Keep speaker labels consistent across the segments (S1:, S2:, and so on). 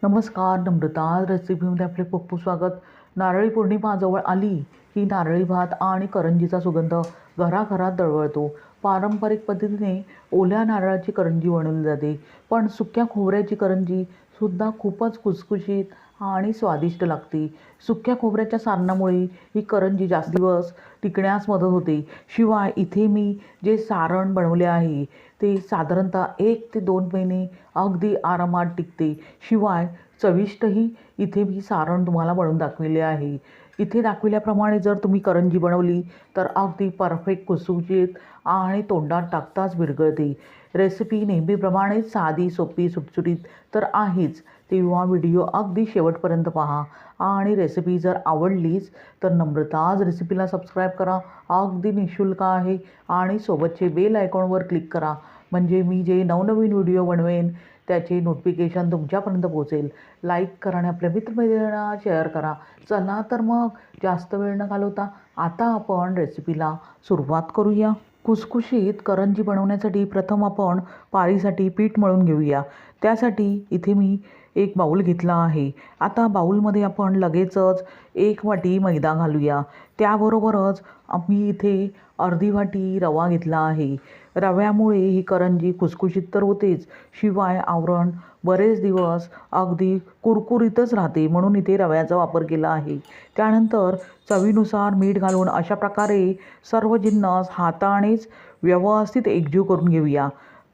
S1: नमस्कार. नम्रता रेसिपीमध्ये आपले खूप खूप स्वागत. नारळी पौर्णिमा जवळ आली की नारळी भात आणि करंजीचा सुगंध घराघरात दळवळतो. पारंपरिक पद्धतीने ओल्या नारळाची करंजी बनवली जाते, पण सुक्या खोबऱ्याची करंजी सुद्धा खूपच खुसखुशीत आणि स्वादिष्ट लागते. सुक्या खोबऱ्याच्या सारणामुळे ही करंजी जास्त दिवस टिकण्यास मदत होते. शिवाय इथे मी जे सारण बनवले आहे ते साधारणतः 1 ते 2 महिने अगदी आरामात टिकते. शिवाय चविष्टही इथे मी सारण तुम्हाला बनवून दाखविले आहे. इथे दाखविल्याप्रमाणे जर तुम्ही करंजी बनवली तर अगदी परफेक्ट खुसखुशीत आणि तोंडात टाकताच विरघळते. रेसिपी नेहमीप्रमाणेच साधी, सोपी, सुटसुटीत तर आहेच. तेव्हा व्हिडिओ अगदी शेवटपर्यंत पहा आणि रेसिपी जर आवडलीच तर नम्रताज रेसिपीला सबस्क्राईब करा. अगदी निःशुल्क आहे आणि सोबतचे बेल आयकॉनवर क्लिक करा, म्हणजे मी जे नवनवीन व्हिडिओ बनवेन त्याचे नोटिफिकेशन तुमच्यापर्यंत पोहोचेल. लाईक करा आणि आपल्या मित्रमैत्रिणींना शेअर करा. चला तर मग जास्त वेळ न घालवता आता आपण रेसिपीला सुरुवात करूया. खुसखुशीत करंजी बनवण्यासाठी प्रथम आपण पारीसाठी पीठ मळून घेऊया. त्यासाठी इथे मी एक बाऊल घेतला आहे. आता बाऊलमध्ये आपण लगेचच 1 वाटी मैदा घालूया. त्याबरोबरच मी इथे अर्धी वाटी रवा घेतला आहे. रव्यामुळे ही करंजी खुसखुशीत तर होतेच, शिवाय आवरण बरेच दिवस अगदी कुरकुरीतच राहते, म्हणून इथे रव्याचा वापर केला आहे. त्यानंतर चवीनुसार मीठ घालून अशा प्रकारे सर्व जिन्नस हातानेच व्यवस्थित एकजीव करून घेऊया.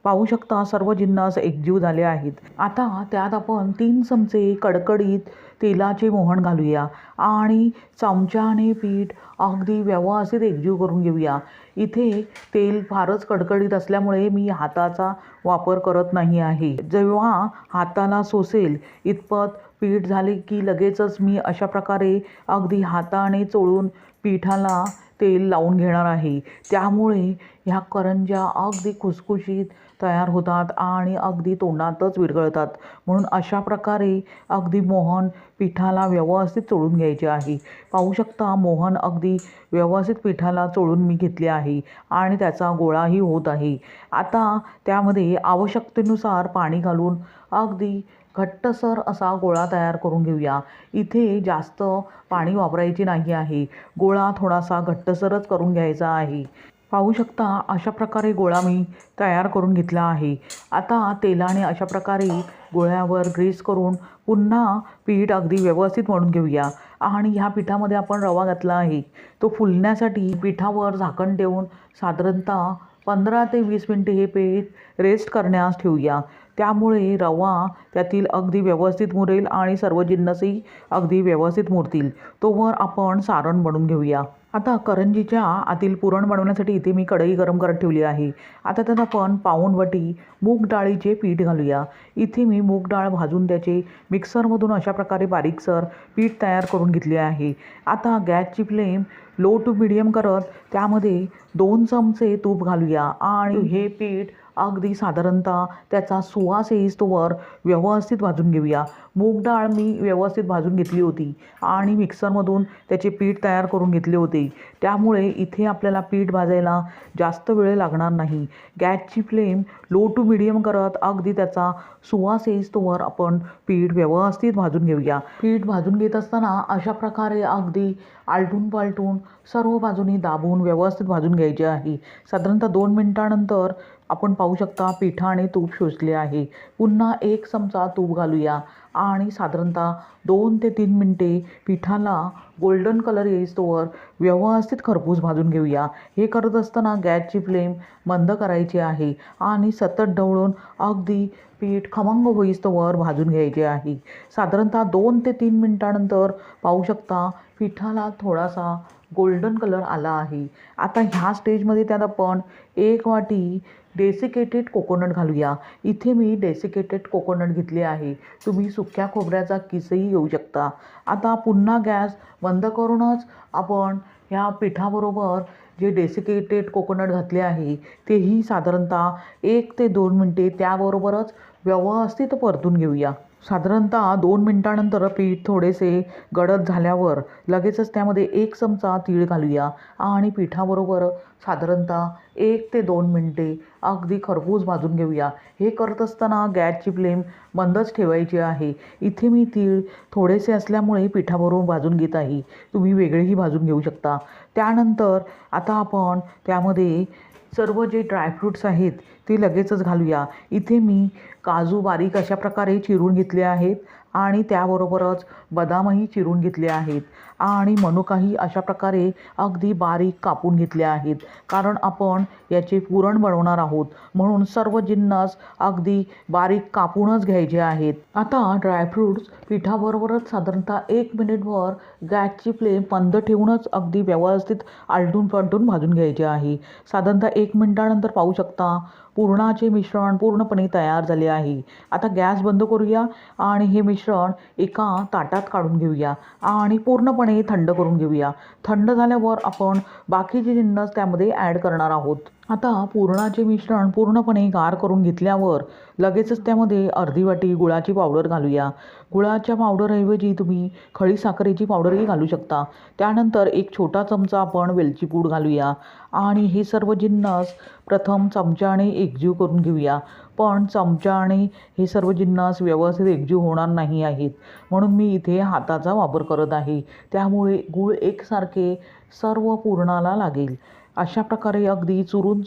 S1: पाहू शकता सर्व जिन्नस एकजीव झाले आहेत. आता त्यात आपण 3 चमचे कडकडीत तेलाचे मोहन घालूया आणि चमच्याने पीठ अगदी व्यवस्थित एकजीव करून घेऊया. इथे तेल फारच कडकडीत असल्यामुळे मी हाताचा वापर करत नाही आहे. जेव्हा हाताला सोसेल इतपत पीठ झाले की लगेचच मी अशा प्रकारे अगदी हाताने चोळून पिठाला तेल लावून घेणार आहे. त्यामुळे ह्या करंज्या अगदी खुसखुशीत तयार होतात आणि अगदी तोंडातच विरघळतात. म्हणून अशा प्रकारे अगदी मोहन पिठाला व्यवस्थित चोळून घ्यायचे आहे. पाहू शकता मोहन अगदी व्यवस्थित पिठाला चोळून मी घेतले आहे आणि त्याचा गोळाही होत आहे. आता त्यामध्ये आवश्यकतेनुसार पाणी घालून अगदी घट्टसर असा गोळा तयार करून घेऊया. इथे जास्त पाणी वापरायचे नाही आहे. गोळा थोडासा घट्टसरच करून घ्यायचा आहे. पाहू शकता अशा प्रकारे गोळा मी तयार करून घेतला आहे. आता तेलाने अशा प्रकारे गोळ्यावर ग्रीस करून पुन्हा पीठ अगदी व्यवस्थित मळून घेऊया आणि ह्या पिठामध्ये आपण रवा घातला आहे. तो फुलण्यासाठी पिठावर झाकण ठेवून साधारणतः 15 ते 20 मिनिटे हे पीठ रेस्ट करण्यास ठेवूया. त्यामुळे रवा त्यातील अगदी व्यवस्थित मुरेल आणि सर्व जिन्नसही अगदी व्यवस्थित मुरतील. तोवर आपण सारण बनवून घेऊया. आता करंजीच्या आतील पुरण बनवण्यासाठी इथे मी कढई गरम करत ठेवली आहे. आता त्यात आपण पाऊण वाटी मूग डाळीचे पीठ घालूया. इथे मी मूग डाळ भाजून त्याचे मिक्सरमधून अशा प्रकारे बारीकसर पीठ तयार करून घेतले आहे. आता गॅसची फ्लेम लो टू मिडियम करत त्यामध्ये 2 चमचे तूप घालूया आणि हे पीठ अगदी साधारणतः त्याचा सुवास येईस्तोवर व्यवस्थित भाजून घेऊया. मूग डाळ मी व्यवस्थित भाजून घेतली होती आणि मिक्सरमधून त्याचे पीठ तयार करून घेतले होते. त्यामुळे इथे आपल्याला पीठ भाजायला जास्त वेळ लागणार नाही. गॅसची फ्लेम लो टू मिडियम करत अगदी त्याचा सुवास येईस्तोवर आपण पीठ व्यवस्थित भाजून घेऊया. पीठ भाजून घेत असताना अशा प्रकारे अगदी आलटून पालटून सर्व बाजूनी दाबून व्यवस्थित भाजून घ्यायचे आहे. साधारणतः 2 मिनिटानंतर आपण पाहू शकता पिठाने तूप शोषले आहे. पुन्हा 1 चमचा तूप घालूया आणि साधारणतः 2 ते 3 मिनिटे पिठाला गोल्डन कलर येईस्तोवर व्यवस्थित खरपूस भाजून घेऊया. हे करत असताना गॅसची फ्लेम मंद करायची आहे आणि सतत ढवळून अगदी पीठ खमंग होईस्तोवर भाजून घ्यायचे आहे. साधारणतः 2 ते 3 मिनिटानंतर पाहू शकता पिठाला थोडासा गोल्डन कलर आला आहे. आता ह्या स्टेजमध्ये त्यात आपण 1 वाटी डेसिकेटेड कोकोनट घालूया. इथे मी डेसिकेटेड कोकोनट घेतले आहे. तुम्ही सुक्या खोबऱ्याचा किसही घेऊ शकता. आता पुन्हा गॅस बंद करूनच आपण ह्या पिठाबरोबर जे डेसिकेटेड कोकोनट घातले आहे तेही साधारणतः 1 ते 2 मिनिटे त्याबरोबरच व्यवस्थित परतून घेऊया. साधारणतः 2 मिनिटानंतर पीठ थोडेसे गडद झाल्यावर लगेचच त्यामध्ये 1 चमचा तीळ घालूया आणि पिठाबरोबर साधारणतः 1 ते 2 मिनिटे अगदी खरपूस भाजून घेऊया. हे करत असताना गॅसची फ्लेम मंदच ठेवायची आहे. इथे मी तीळ थोडेसे असल्यामुळे पिठाबरोबर भाजून घेत आहे. तुम्ही वेगळेही भाजून घेऊ शकता. त्यानंतर आता आपण त्यामध्ये सर्व जे ड्रायफ्रूट्स आहेत ते लगेचच घालूया. इथे मी काजू बारीक अशा प्रकारे चिरून घेतले आहेत आणि त्याबरोबरच बदामही चिरून घेतले आहेत आणि मनुकाही अशा प्रकारे अगदी बारीक कापून घेतले आहेत. कारण आपण याचे पुरण बनवणार आहोत म्हणून सर्व जिन्नस अगदी बारीक कापूनच घ्यायचे आहेत. आता ड्रायफ्रूट्स पिठाबरोबरच साधारणतः 1 मिनिटभर गॅसची फ्लेम मंद ठेवूनच अगदी व्यवस्थित आलटून पलटून भाजून घ्यायचे आहे. साधारणतः 1 मिनिटानंतर पाहू शकता पुरणाचे मिश्रण पूर्णपणे तयार झाले आहे. आता गॅस बंद करूया आणि हे मिश्रण एका ताटात काढून घेऊया आणि पूर्णपणे थंड करून घेऊया. थंड झाल्यावर आपण बाकीचे जिन्नस त्यामध्ये ॲड करणार आहोत. आता पुरणाचे मिश्रण पूर्णपणे गार करून घेतल्यावर लगेचच त्यामध्ये अर्धी वाटी गुळाची पावडर घालूया. गुळाच्या पावडरऐवजी तुम्ही खडी साखरेची पावडरही घालू शकता. त्यानंतर 1 छोटा चमचा आपण वेलची पूड घालूया आणि हे सर्व जिन्नस प्रथम चमच्याने एकजीव करून घेऊया. पण चमच्याने हे सर्व जिन्नस व्यवस्थित एकजीव होणार नाही आहेत म्हणून मी इथे हाताचा वापर करत आहे. त्यामुळे गूळ एकसारखे सर्व पुरणाला लागेल. अशा प्रकारे अगदी चुरून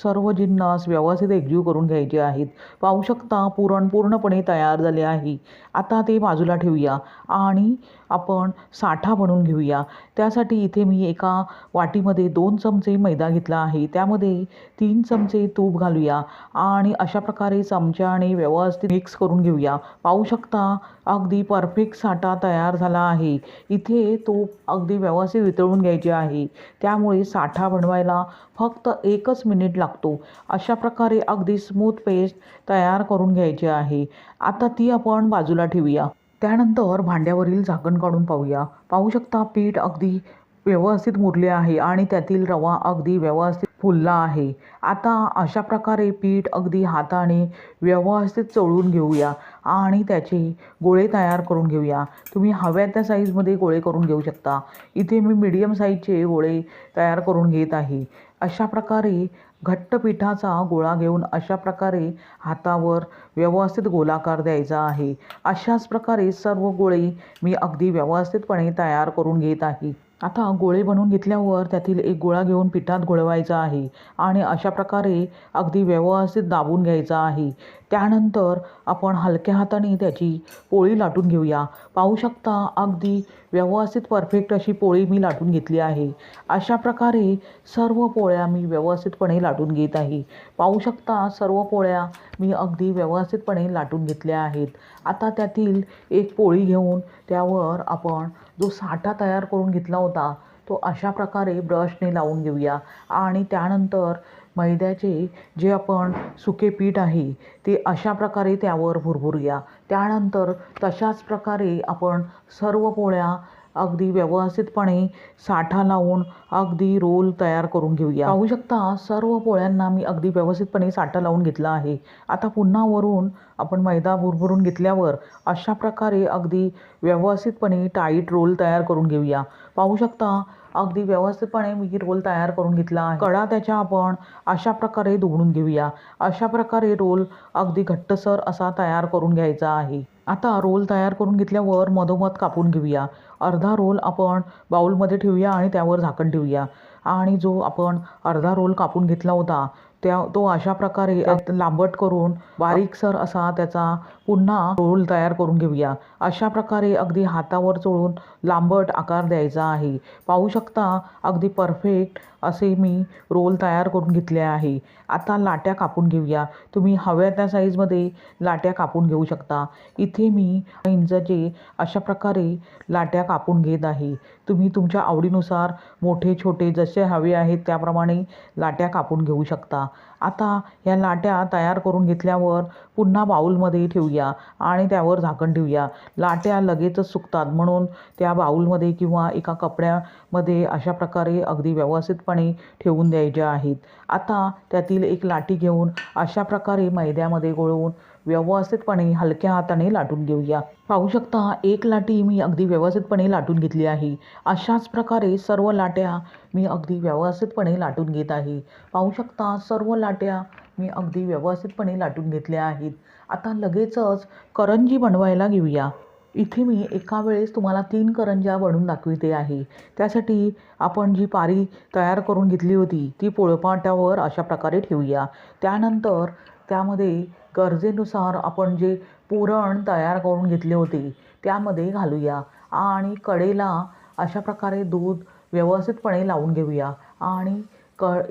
S1: सर्व जिन्नस व्यवस्थित एकजीव करून घ्यायचे आहेत. पाहू शकता पुरण पूर्णपणे तयार झाले आहे. आता ते बाजूला ठेवूया आणि आपण साठा बनवून घेऊया. त्यासाठी इथे मी एका वाटीमध्ये 2 चमचे मैदा घेतला आहे. त्यामध्ये 3 चमचे तूप घालूया आणि अशा प्रकारे चमच्याने व्यवस्थित मिक्स करून घेऊया. पाहू शकता अगदी परफेक्ट साठा तयार झाला आहे. इथे तूप अगदी व्यवस्थित वितळून घ्यायचे आहे. त्यामुळे साठा बनवायला फक्त 1च मिनिट लागतो. अशा प्रकारे अगदी स्मूथ पेस्ट तयार करून घ्यायची आहे. आता ती आपण बाजूला ठेवूया. त्यानंतर भांड्यावरील झाकण काढून पाहूया. पाहू शकता पीठ अगदी व्यवस्थित मुरले आहे आणि त्यातील रवा अगदी व्यवस्थित फुलला आहे. आता अशा प्रकारे पीठ अगदी हाताने व्यवस्थित चोळून घेऊया आणि त्याचे गोळे तयार करून घेऊया. तुम्ही हव्या त्या साईजमध्ये गोळे करून घेऊ शकता. इथे मी मीडियम साईजचे गोळे तयार करून घेत आहे. अशा प्रकारे घट्ट पिठाचा गोळा घेऊन अशा प्रकारे हातावर व्यवस्थित गोलाकार द्यायचा आहे. अशाच प्रकारे सर्व गोळे मी अगदी व्यवस्थितपणे तयार करून घेत आहे. आता गोळे बनवून घेतल्यावर त्यातील एक गोळा घेऊन पिठात घोळवायचा आहे आणि अशा प्रकारे अगदी व्यवस्थित दाबून घ्यायचा आहे. त्यानंतर आपण हलक्या हाताने त्याची पोळी लाटून घेऊया. पाहू शकता अगदी व्यवस्थित परफेक्ट अशी पोळी मी लाटून घेतली आहे. अशा प्रकारे सर्व पोळ्या मी व्यवस्थितपणे लाटून घेत आहे. पाहू शकता सर्व पोळ्या मी अगदी व्यवस्थितपणे लाटून घेतल्या आहेत. आता त्यातील एक पोळी घेऊन त्यावर आपण जो साठा तयार करून घेतला होता तो अशा प्रकारे ब्रशने लावून घेऊया आणि त्यानंतर मैद्याचे जे आपण सुके पीठ आहे ते अशा प्रकारे त्यावर भुरभुरूया. त्यानंतर तशाच प्रकारे आपण सर्व पोळ्या अगदी व्यवस्थितपणे साठा लावून अगदी रोल तयार करून घेऊया. पाहू शकता सर्व पोळ्यांना मी अगदी व्यवस्थितपणे साठा लावून घेतला आहे. आता पुन्हा वरून आपण मैदा भुरभुरून घेतल्यावर अशा प्रकारे अगदी व्यवस्थितपणे टाईट रोल तयार करून घेऊया. पाहू शकता अगदी व्यवस्थितपणे मी रोल तयार करून घेतला आहे. कडा त्याच्या आपण अशा प्रकारे दुमडून घेऊया. अशा प्रकारे रोल अगदी घट्टसर असा तयार करून घ्यायचा आहे. आता रोल तयार करून घेतल्यावर मधोमध कापून घेऊया. अर्धा रोल आपण बाउलमध्ये ठेवूया आणि त्यावर झाकण ठेवूया आणि जो आपण अर्धा रोल कापून घेतला होता तो अशा प्रकारे लांबट करून बारीकसर असा त्याचा पुन्हा रोल तयार करून घेऊया. अशा प्रकारे अगदी हातावर चोळून लांबट आकार द्यायचा आहे. पाहू शकता अगदी परफेक्ट असे मी रोल तयार करून घेतले आहे. आता लाट्या कापून घेऊया. तुम्ही हव्या त्या साईजमध्ये लाट्या कापून घेऊ शकता. इथे मी इंचाचे अशा प्रकारे लाट्या कापून घेत आहे. तुम्ही तुमच्या आवडीनुसार मोठे छोटे जसे हवे आहेत त्याप्रमाणे लाट्या कापून घेऊ शकता. आता या लाट्या तयार करून घेतल्यावर पुन्हा बाउलमध्ये ठेवूया आणि त्यावर झाकण ठेवूया. लाट्या लगेचच सुकतात म्हणून त्या बाउलमध्ये किंवा एका कपड्यामध्ये अशा प्रकारे अगदी व्यवस्थितपणे ठेवून द्यायच्या आहेत. आता त्यातील एक लाटी घेऊन अशा प्रकारे मैद्यामध्ये गोळवून व्यवस्थितपणे हलक्या हाताने लाटून घेऊया। पाहू शकता एक लाटी मी अगदी व्यवस्थितपणे लाटून घेतली आहे। अशाच प्रकारे सर्व लाट्या मी अगदी व्यवस्थितपणे लाटून घेत आहे। पाहू शकता सर्व लाट्या मी अगदी व्यवस्थितपणे लाटून घेतल्या आहेत। आता लगेचच करंजी बनवायला घेऊया। इथे मी एका वेळेस तुम्हाला 3 करंज्या बनवून दाखविते आहे। त्यासाठी आपण जी पारी तयार करून घेतली होती ती पोळपाटावर अशा प्रकारे ठेवूया। त्यानंतर त्यामध्ये गरजेनुसार आपण जे पुरण तयार करून घेतले होते त्यामध्ये घालूया आणि कढईला अशा प्रकारे दूध व्यवस्थितपणे लावून घेऊया आणि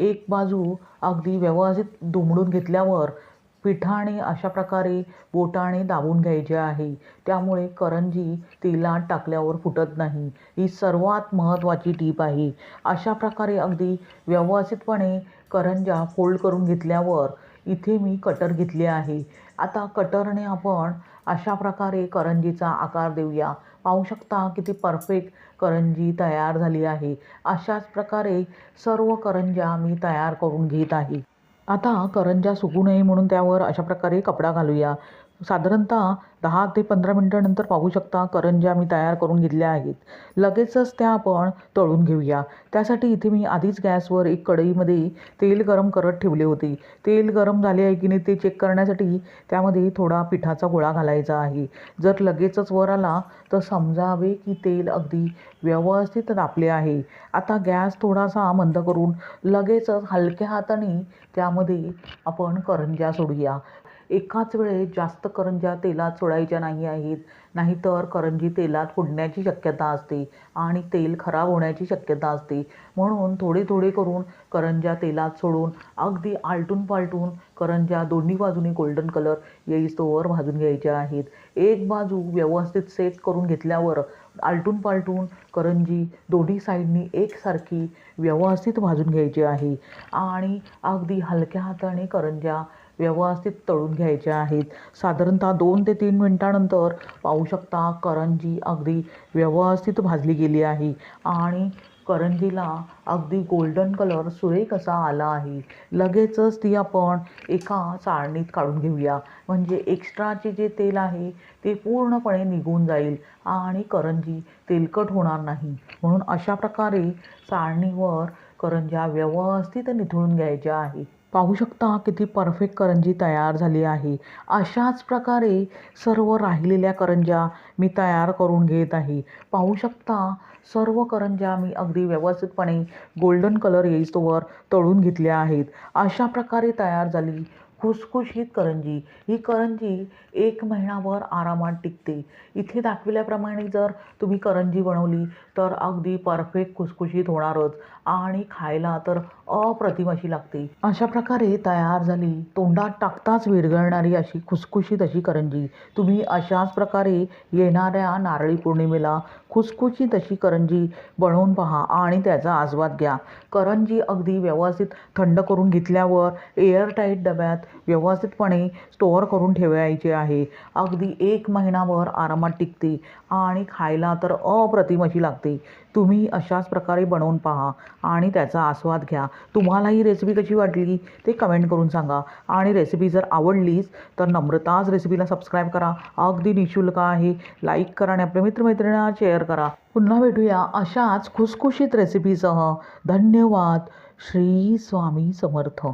S1: एक बाजू अगदी व्यवस्थित दुमडून घेतल्यावर पिठाने अशा प्रकारे बोटाने दाबून घ्यायचे आहे। त्यामुळे करंजी तेलात टाकल्यावर फुटत नाही। ही सर्वात महत्त्वाची टीप आहे। अशा प्रकारे अगदी व्यवस्थितपणे करंज्या फोल्ड करून घेतल्यावर इथे मी कटर घेतले आहे। आता कटरने आपण अशा प्रकारे करंजीचा आकार देऊया। पाहू शकता किती परफेक्ट करंजी तयार झाली आहे। अशाच प्रकारे सर्व करंज्या मी तयार करून घेत आहे। आता करंज्या सुकू नये म्हणून त्यावर अशा प्रकारे कपडा घालूया। साधारणतः 10 ते 15 मिनिटानंतर पाहू शकता करंज्या मी तयार करून घेतल्या आहेत। लगेचच त्या आपण तळून घेऊया। त्यासाठी इथे मी आधीच गॅसवर एक कढईमध्ये तेल गरम करत ठेवले होते। तेल गरम झाले आहे की नाही ते चेक करण्यासाठी त्यामध्ये थोडा पिठाचा गोळा घालायचा आहे। जर लगेचच वर आला तर समजावे की तेल अगदी व्यवस्थित तापले आहे। आता गॅस थोडासा मंद करून लगेचच हलक्या हाताने त्यामध्ये आपण करंज्या सोडूया। एकाच वेळेस जास्त करंज्या तेलात सोडायच्या नाही आहेत, नाहीतर करंजी तेलात फुटण्याची शक्यता असते आणि तेल खराब होण्याची शक्यता असते। म्हणून थोडे थोडे करून करंज्या तेलात सोडून अगदी आलटून पालटून करंज्या दोन्ही बाजूनी गोल्डन कलर येईस्तोवर भाजून घ्यायच्या आहेत। एक बाजू व्यवस्थित सेट करून घेतल्यावर आलटून पालटून करंजी दोन्ही साईडनी एकसारखी व्यवस्थित भाजून घ्यायची आहे आणि अगदी हलक्या हाताने करंज्या व्यवस्थित तळून घ्यायच्या आहेत। साधारणतः 2 ते 3 मिनिटानंतर पाहू शकता करंजी अगदी व्यवस्थित भाजली गेली आहे आणि करंजीला अगदी गोल्डन कलर सुरेख असा आला आहे। लगेचच ती आपण एका चाळणीत काढून घेऊया, म्हणजे एक्स्ट्राचे जे तेल आहे ते पूर्णपणे निघून जाईल आणि करंजी तेलकट होणार नाही। म्हणून अशा प्रकारे चाळणीवर करंज्या व्यवस्थित निथळून घ्यायच्या आहेत। पाहू शकता किती परफेक्ट करंजी तयार झाली आहे। अशाच प्रकारे सर्व राहिलेल्या करंज्या मी तयार करून घेत आहे। पाहू शकता सर्व करंज्या मी अगदी व्यवस्थितपणे गोल्डन कलर येईस्तोवर तळून घेतल्या आहेत। अशा प्रकारे तयार झाली खुसखुशीत करंजी। ही करंजी 1 महिनाभर आरामात टिकते। इथे दाखविल्याप्रमाणे जर तुम्ही करंजी बनवली तर अगदी परफेक्ट खुसखुशीत होणारच आणि खायला तर अप्रतिम अशी लागते। अशा प्रकारे तयार झाली तोंडात टाकताच विरघळणारी अशी खुसखुशीत अशी करंजी। तुम्ही अशाच प्रकारे येणाऱ्या नारळी पौर्णिमेला खुसखुशीत अशी करंजी बनवून पहा आणि त्याचा आस्वाद घ्या। करंजी अगदी व्यवस्थित थंड करून घेतल्यावर एअरटाईट डब्यात व्यवस्थितपणे स्टोअर करून ठेवायचे आहे। अगदी 1 महिनाभर आरामात टिकते आणि खायला तर अप्रतिम अशी लागते। तुम्ही अशाच प्रकारे बनवून पहा आणि त्याचा आस्वाद घ्या। तुम्हाला ही रेसिपी कशी वाटली ते कमेंट करून सांगा आणि रेसिपी जर आवडलीच तर नम्रताज रेसिपीला सबस्क्राईब करा। अगदी निःशुल्क आहे। लाईक करा आणि आपल्या मित्रमैत्रिणींना शेअर करा। पुन्हा भेटूया अशाच खुसखुशीत रेसिपीसह। धन्यवाद। श्री स्वामी समर्थ।